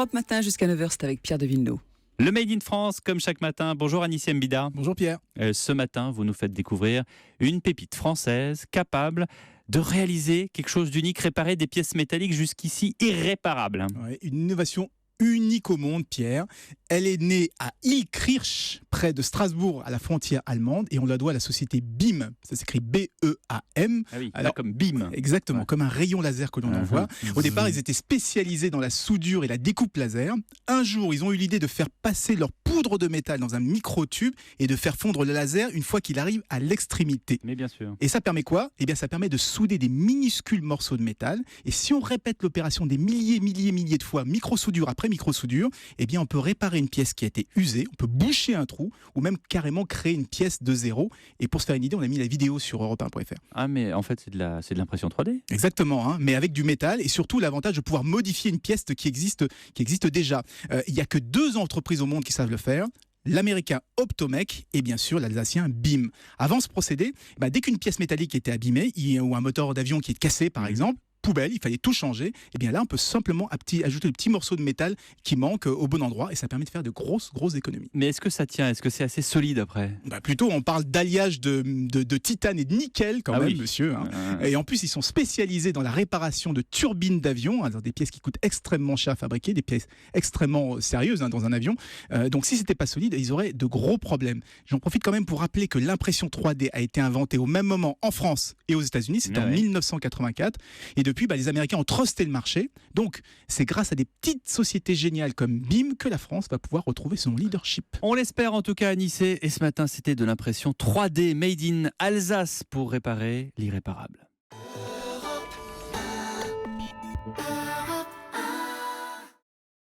Europe Matin jusqu'à 9h, c'est avec Pierre de Villeneuve. Le Made in France, comme chaque matin. Bonjour Anissé Mbida. Bonjour Pierre. Ce matin, vous nous faites découvrir une pépite française capable de réaliser quelque chose d'unique, réparer des pièces métalliques jusqu'ici irréparables. Ouais, une innovation unique au monde, Pierre. Elle est née à Illkirch, près de Strasbourg, à la frontière allemande, et on la doit à la société BIM. Ça s'écrit B-E-A-M. Ah oui, Alors, comme BIM. Exactement, Ouais. comme un rayon laser que l'on envoie. Au départ, ils étaient spécialisés dans la soudure et la découpe laser. Un jour, ils ont eu l'idée de faire passer leur poudre de métal dans un microtube et de faire fondre le laser une fois qu'il arrive à l'extrémité. Mais bien sûr. Et ça permet quoi ? Eh bien, ça permet de souder des minuscules morceaux de métal. Et si on répète l'opération des milliers de fois, micro-soudure après micro-soudure, eh bien, on peut réparer une pièce qui a été usée, on peut boucher un trou, ou même carrément créer une pièce de zéro. Et pour se faire une idée, on a mis la vidéo sur europe1.fr. Ah, mais en fait, c'est de l'impression 3D. Exactement, hein, mais avec du métal, et surtout l'avantage de pouvoir modifier une pièce qui existe déjà. Il n'y a que 2 entreprises au monde qui savent le faire. L'américain Optomec et bien sûr l'alsacien BIM. Avant ce procédé, dès qu'une pièce métallique était abîmée ou un moteur d'avion qui est cassé par exemple, poubelle, il fallait tout changer. Et bien là, on peut simplement ajouter le petit morceau de métal qui manque au bon endroit et ça permet de faire de grosses économies. Mais est-ce que ça tient ? Est-ce que c'est assez solide après ? Plutôt, on parle d'alliage de titane et de nickel quand même, oui. monsieur. Hein. Et en plus, ils sont spécialisés dans la réparation de turbines d'avion, des pièces qui coûtent extrêmement cher à fabriquer, des pièces extrêmement sérieuses dans un avion. Donc si c'était pas solide, ils auraient de gros problèmes. J'en profite quand même pour rappeler que l'impression 3D a été inventée au même moment en France et aux États-Unis, c'était en 1984. Et depuis, les Américains ont trusté le marché. Donc, c'est grâce à des petites sociétés géniales comme BIM que la France va pouvoir retrouver son leadership. On l'espère en tout cas, Anissé. Et ce matin, c'était de l'impression 3D made in Alsace pour réparer l'irréparable.